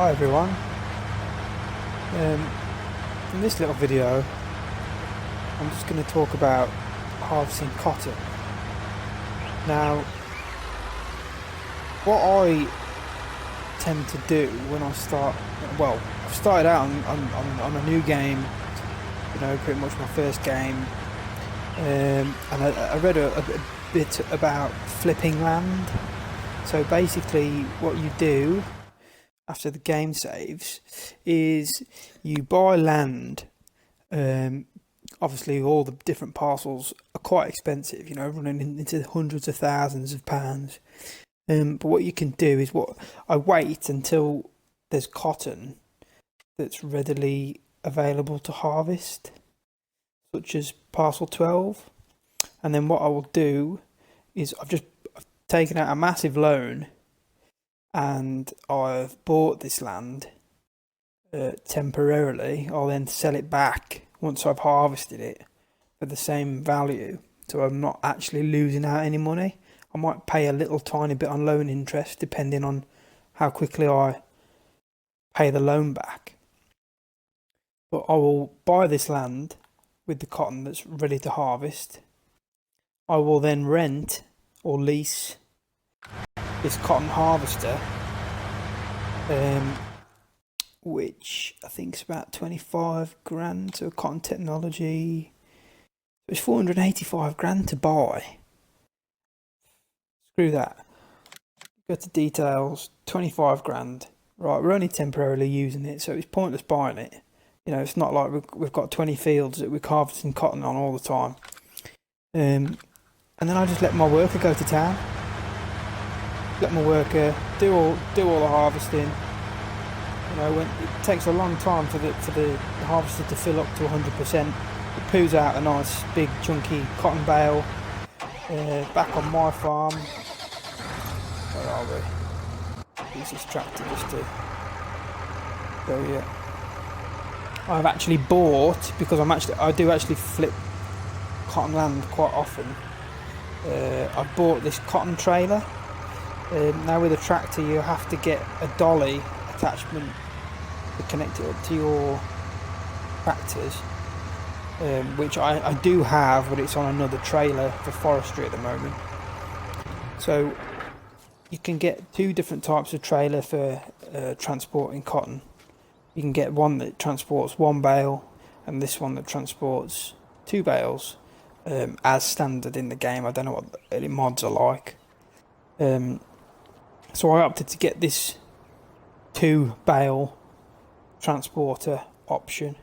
Hi everyone. In this little video I'm just going to talk about harvesting cotton. Now, what I tend to do when I start, well, I've started out on a new game, you know, pretty much my first game, and I read a bit about flipping land. So basically what you do after the game saves is you buy land. Obviously all the different parcels are quite expensive, you know, running into hundreds of thousands of pounds. But what you can do is I wait until there's cotton that's readily available to harvest, such as parcel 12. And then what I will do is I've taken out a massive loan and I've bought this land temporarily. I'll then sell it back once I've harvested it for the same value, so I'm not actually losing out any money. I might pay a little tiny bit on loan interest depending on how quickly I pay the loan back. But I will buy this land with the cotton that's ready to harvest. I will then rent or lease this cotton harvester, which I think is about 25 grand. So Cotton Technology, it's 485 grand to buy. Screw that. Go to details, 25 grand. Right, we're only temporarily using it, so it's pointless buying it. You know, it's not like we've got 20 fields that we're harvesting cotton on all the time. And then I just let my worker go to town. Let my worker do all the harvesting. You know, when it takes a long time for the harvester to fill up to 100%. It poos out a nice big chunky cotton bale. Back on my farm. Where are we? Use this tractor just to go here. I've actually bought, because I do actually flip cotton land quite often. I bought this cotton trailer. Now with a tractor you have to get a dolly attachment to connect it up to your tractors, which I do have, but it's on another trailer for forestry at the moment. So you can get two different types of trailer for transporting cotton. You can get one that transports one bale and this one that transports two bales, as standard in the game. I don't know what the early mods are like. So I opted to get this 2 bale transporter option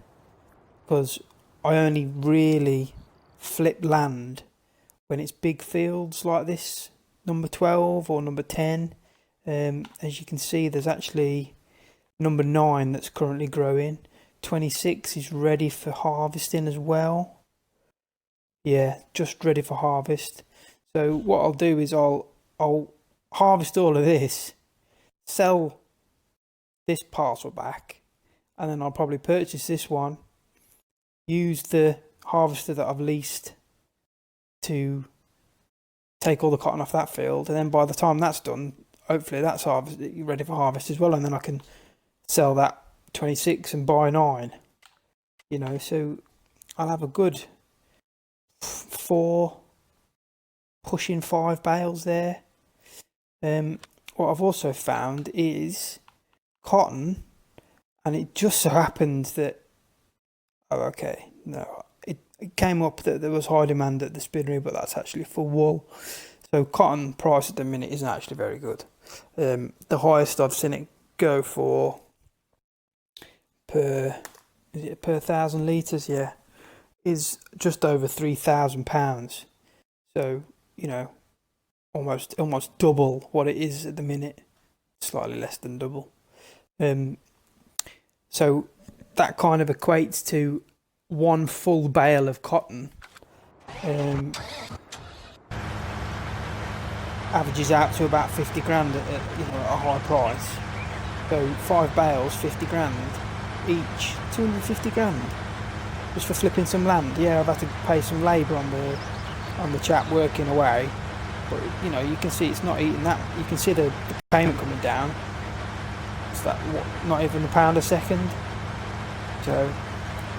because I only really flip land when it's big fields like this, number 12 or number 10. As you can see, there's actually number 9 that's currently growing. 26 is ready for harvesting as well. Yeah, just ready for harvest. So what I'll do is I'll harvest all of this, sell this parcel back, and then I'll probably purchase this one, use the harvester that I've leased to take all the cotton off that field, and then by the time that's done, hopefully that's ready for harvest as well, and then I can sell that 26 and buy 9, you know. So I'll have a good 4 pushing 5 bales there. What I've also found is cotton, and it just so happens that it came up that there was high demand at the spinnery, but that's actually for wool. So cotton price at the minute isn't actually very good. The highest I've seen it go for per 1,000 litres, yeah, is just over £3,000. So, you know, almost double what it is at the minute, slightly less than double. So that kind of equates to 1 full bale of cotton. Averages out to about 50 grand at a high price. So 5 bales, 50 grand each, 250 grand just for flipping some land. Yeah, I've had to pay some labour on the chap working away. But you know, you can see it's not eating that. You can see the payment coming down. what's that? Not even £1 a second. So,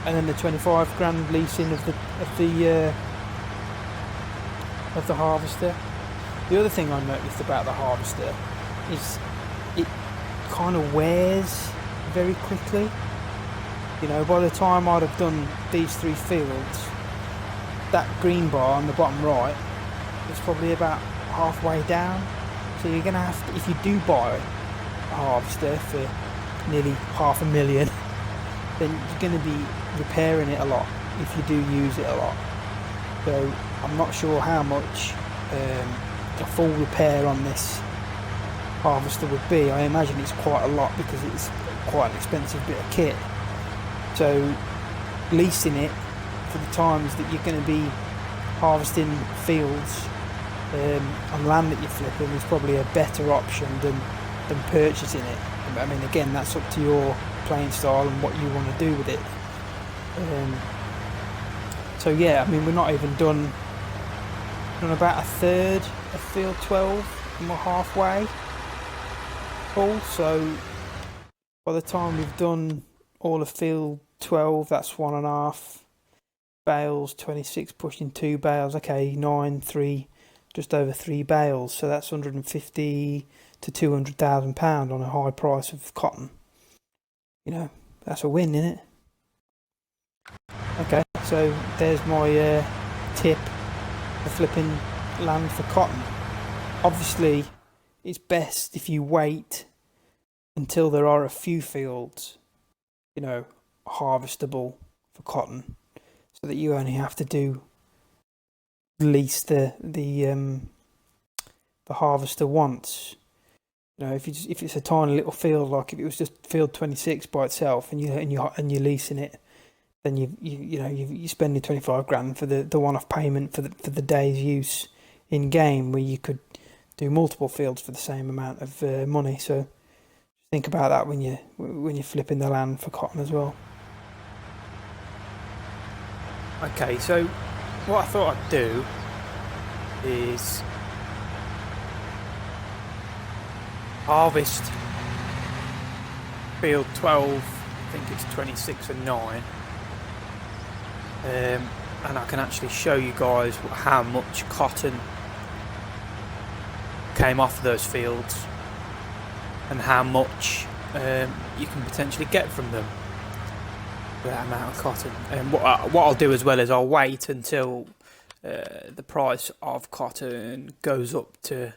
and then the 25 grand leasing of the harvester. The other thing I noticed about the harvester is it kind of wears very quickly. You know, by the time I'd have done these 3 fields, that green bar on the bottom right is probably about halfway down. So you're going to have to, if you do buy a harvester for nearly £500,000, then you're going to be repairing it a lot if you do use it a lot. So I'm not sure how much a full repair on this harvester would be. I imagine it's quite a lot because it's quite an expensive bit of kit. So leasing it for the times that you're going to be harvesting fields on land that you're flipping is probably a better option than purchasing it. I mean, again, that's up to your playing style and what you want to do with it. So yeah, I mean, we're not even done about a third of field 12 and we're halfway full. So by the time we've done all of field 12, that's 1.5 bales, 26 pushing 2 bales, okay, 9, 3, just over 3 bales. So that's 150 to 200,000 pound on a high price of cotton. You know, that's a win, isn't it? Okay, so there's my tip for flipping land for cotton. Obviously, it's best if you wait until there are a few fields, you know, harvestable for cotton, so that you only have to do lease the harvester once. You know, if it's a tiny little field, like if it was just field 26 by itself, and you're leasing it, then you're spending 25 grand for the one-off payment for the day's use in game, where you could do multiple fields for the same amount of money. So think about that when you're flipping the land for cotton as well. Okay, so what I thought I'd do is harvest field 12, I think it's 26 and 9, and I can actually show you guys how much cotton came off those fields and how much you can potentially get from them, that amount of cotton. And what I'll do as well is I'll wait until the price of cotton goes up to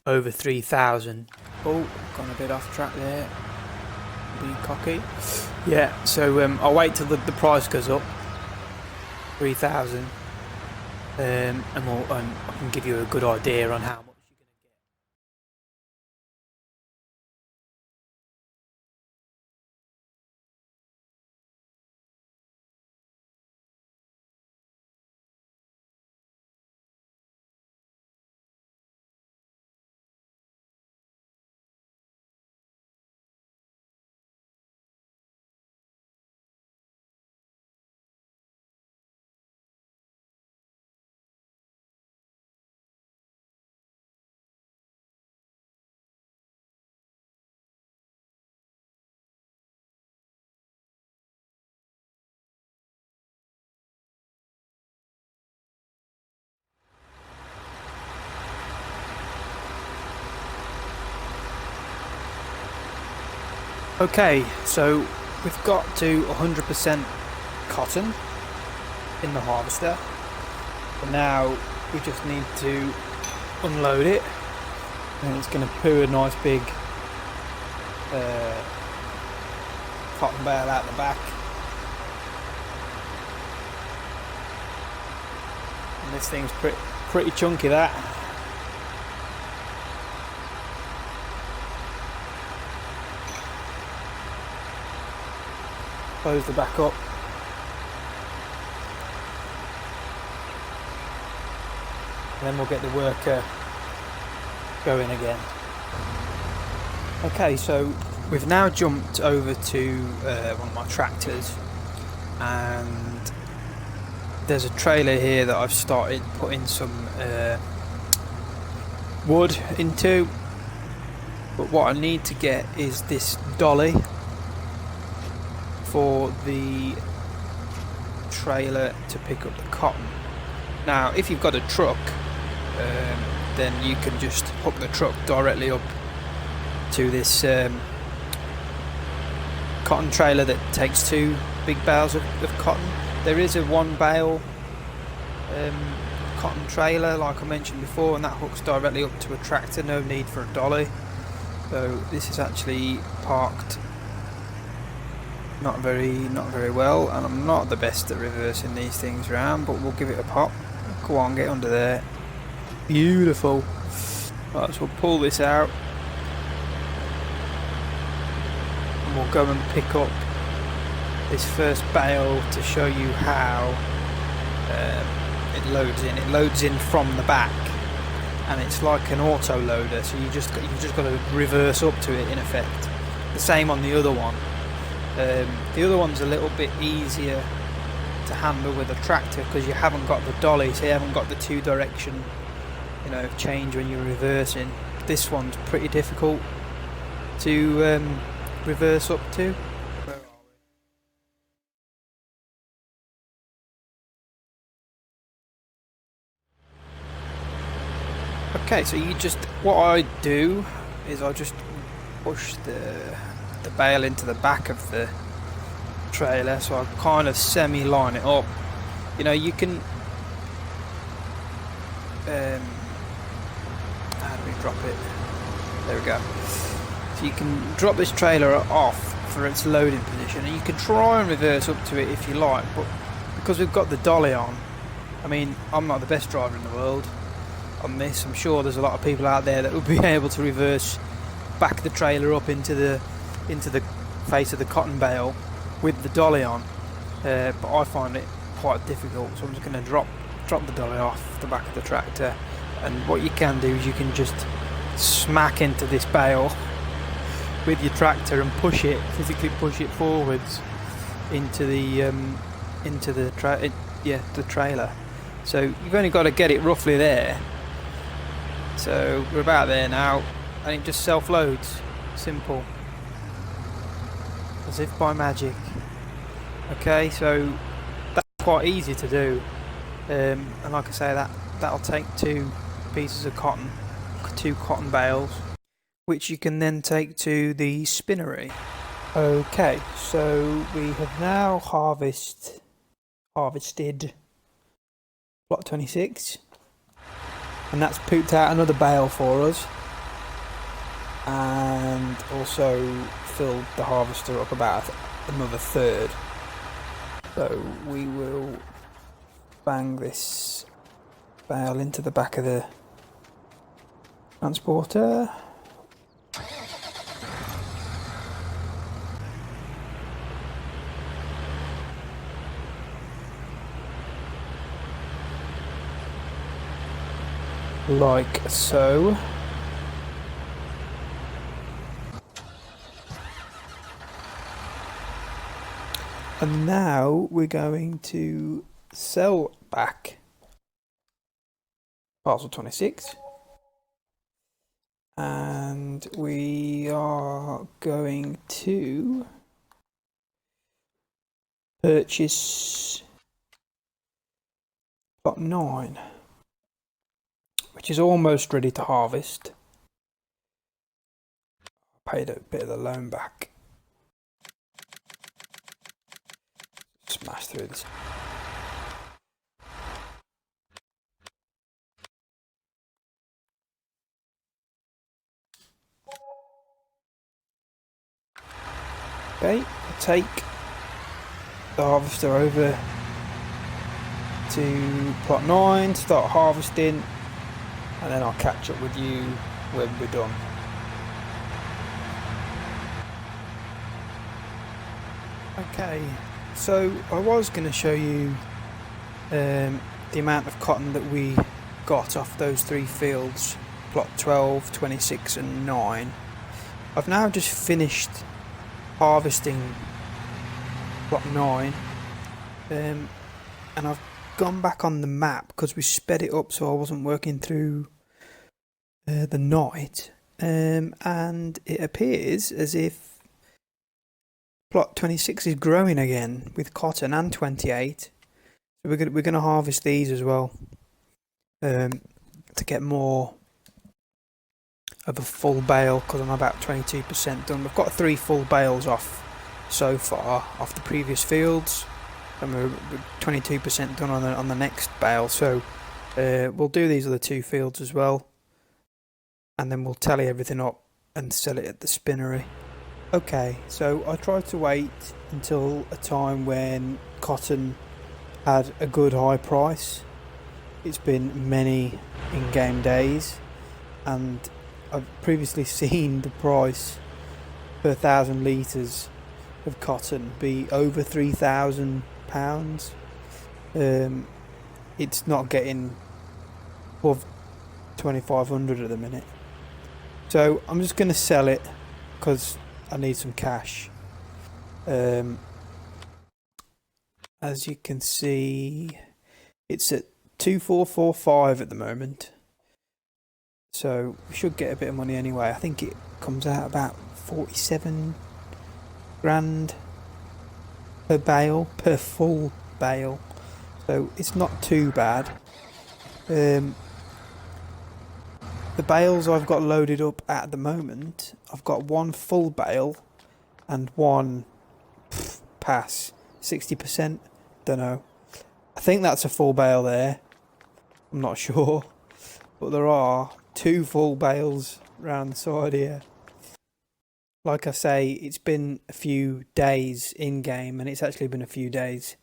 over 3,000. Oh, gone a bit off track there, being cocky. Yeah, so I'll wait till the price goes up 3,000, and I can give you a good idea on how much you're going to get. Okay, so we've got to 100% cotton in the harvester, and now we just need to unload it, and it's going to poo a nice big cotton bale out the back. And this thing's pretty chunky, that. Close the back up. And then we'll get the worker going again. Okay, so we've now jumped over to one of my tractors, and there's a trailer here that I've started putting some wood into. But what I need to get is this dolly for the trailer to pick up the cotton. Now if you've got a truck, then you can just hook the truck directly up to this cotton trailer that takes 2 big bales of cotton. There is a 1 bale cotton trailer like I mentioned before, and that hooks directly up to a tractor, no need for a dolly. So this is actually parked not very well, and I'm not the best at reversing these things around, but we'll give it a pop. Go on, get under there. Beautiful. Right, so we'll pull this out and we'll go and pick up this first bale to show you how it loads in. It loads in from the back, and it's like an auto loader, so you've just got to reverse up to it in effect. The same on the other one. The other one's a little bit easier to handle with a tractor because you haven't got the dolly, so you haven't got the 2 direction, you know, change when you're reversing. This one's pretty difficult to reverse up to. Where are we? Okay, so what I do is I just push the bale into the back of the trailer, so I kind of semi-line it up. You know, you can how do we drop it? There we go. So you can drop this trailer off for its loading position, and you can try and reverse up to it if you like, but because we've got the dolly on, I mean, I'm not the best driver in the world on this. I'm sure there's a lot of people out there that will be able to reverse back the trailer up into the face of the cotton bale with the dolly on, but I find it quite difficult, so I'm just going to drop the dolly off the back of the tractor, and what you can do is you can just smack into this bale with your tractor and physically push it forwards into the trailer. So you've only got to get it roughly there. So we're about there now, and it just self-loads. Simple. As if by magic. Okay, so that's quite easy to do, and like I say, that'll take 2 pieces of cotton, 2 cotton bales, which you can then take to the spinnery. Okay, so we have now harvested plot 26, and that's pooped out another bale for us, and also filled the harvester up about another 1/3. So we will bang this bale into the back of the transporter. Like so. And now we're going to sell back parcel 26, and we are going to purchase plot 9, which is almost ready to harvest. I paid a bit of the loan back. Smash through this. Okay, I'll take the harvester over to plot 9, start harvesting, and then I'll catch up with you when we're done. Okay, so I was going to show you the amount of cotton that we got off those 3 fields, plot 12, 26 and 9. I've now just finished harvesting plot 9, and I've gone back on the map because we sped it up so I wasn't working through the night. And it appears as if plot 26 is growing again with cotton and 28. So we're gonna harvest these as well, to get more of a full bale, because I'm about 22% done. We've got 3 full bales off so far off the previous fields, and we're 22% done on the next bale. So we'll do these other 2 fields as well, and then we'll tally everything up and sell it at the spinnery. Okay, so I tried to wait until a time when cotton had a good high price. It's been many in-game days, and I've previously seen the price per 1,000 litres of cotton be over £3,000. It's not getting above 2,500 at the minute. So I'm just going to sell it because I need some cash. As you can see, it's at 2,445 at the moment. So we should get a bit of money anyway. I think it comes out about 47 grand per bale, per full bale. So it's not too bad. The bales I've got loaded up at the moment, I've got 1 full bale and 1 pass, 60%. Don't know. I think that's a full bale there. I'm not sure. But there are 2 full bales around the side here. Like I say, it's been a few days in game, and it's actually been a few days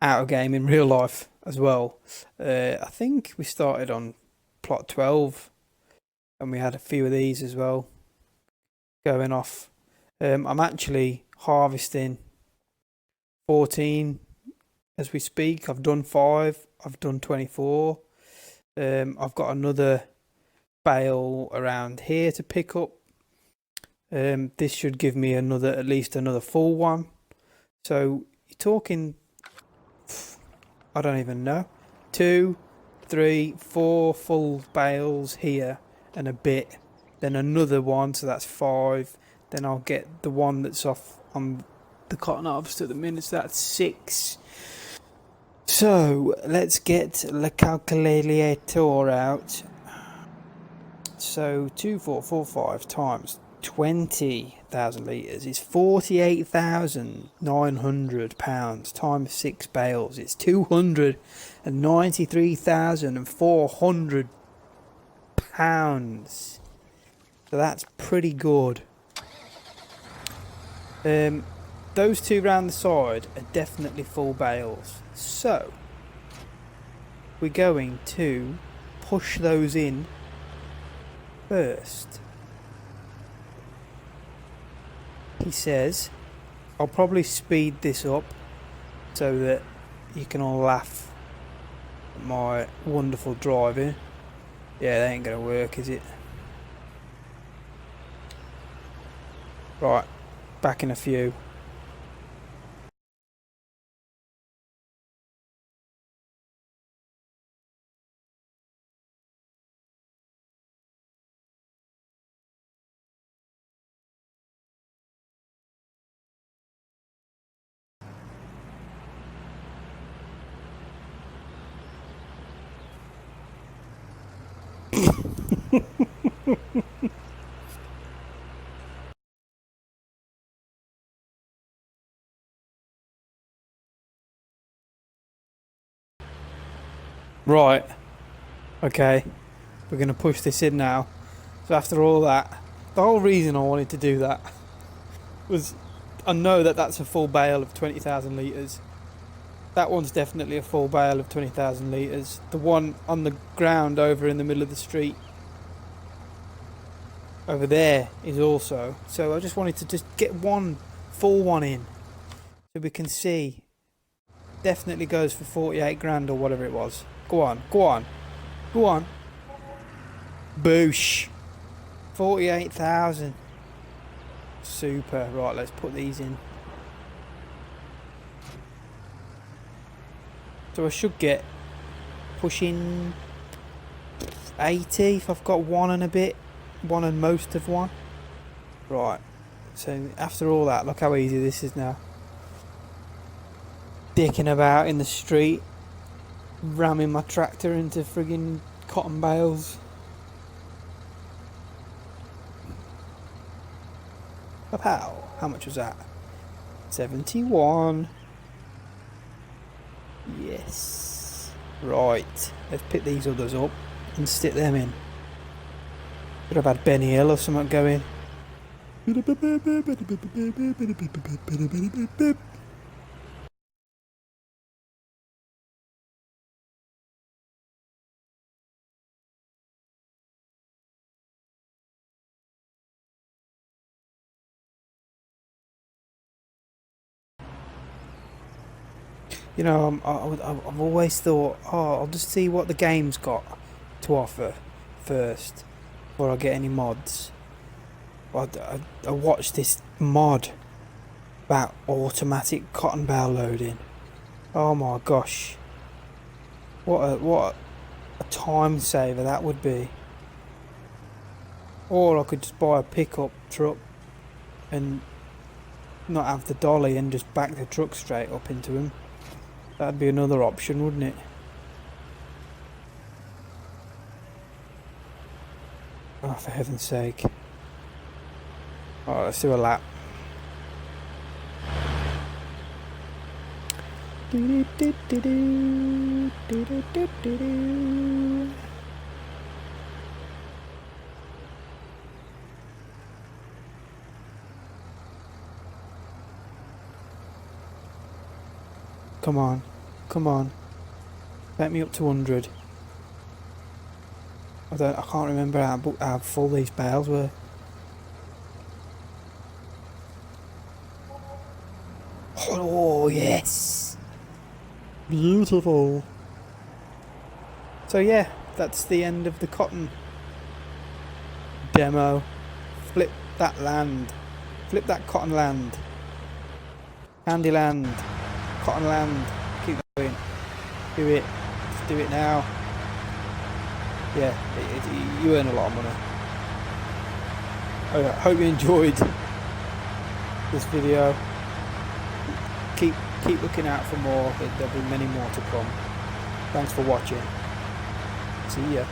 out of game in real life as well. I think we started on plot 12, and we had a few of these as well going off. I'm actually harvesting 14 as we speak. I've done 5, I've done 24. I've got another bale around here to pick up. This should give me at least another full one. So you're talking, I don't even know, 2, 3, 4 full bales here and a bit, then another one, so that's 5. Then I'll get the one that's off on the cotton harvest at the minute, so that's 6. So let's get the calculator out. So 2,445 times 20,000 litres is £48,900 times 6 bales. It's £293,400. So that's pretty good. Those 2 round the side are definitely full bales. So we're going to push those in first. He says, I'll probably speed this up so that you can all laugh at my wonderful driving. Yeah, that ain't gonna work, is it? Right, back in a few. Right, okay, we're going to push this in now. So after all that, the whole reason I wanted to do that was, I know that that's a full bale of 20,000 litres. That one's definitely a full bale of 20,000 litres. The one on the ground over in the middle of the street over there is also. So I just wanted to just get one full one in so we can see. Definitely goes for 48 grand or whatever it was. Go on, go on, go on. Boosh. 48,000. Super. Right, let's put these in. So I should get pushing 80 if I've got 1 and a bit one and most of one. Right, so after all that, look how easy this is now. Dicking about in the street, ramming my tractor into friggin' cotton bales. How much was that? 71. Yes. Right, let's pick these others up and stick them in. Could have had Benny Hill or something going. You know, I've always thought, oh, I'll just see what the game's got to offer first before I get any mods. I watched this mod about automatic cotton bale loading. Oh my gosh, what a time saver that would be. Or I could just buy a pickup truck and not have the dolly and just back the truck straight up into him. That'd be another option, wouldn't it? Oh, for heaven's sake. Alright, let's do a lap. Come on, come on. Let me up to 100. I can't remember how full these bales were. Oh yes, beautiful. So yeah, that's the end of the cotton demo. Flip that land, flip that cotton land, candy land, cotton land. Keep going. Do it. Just do it now. Yeah, you earn a lot of money. I hope you enjoyed this video. Keep looking out for more. There'll be many more to come. Thanks for watching. See ya.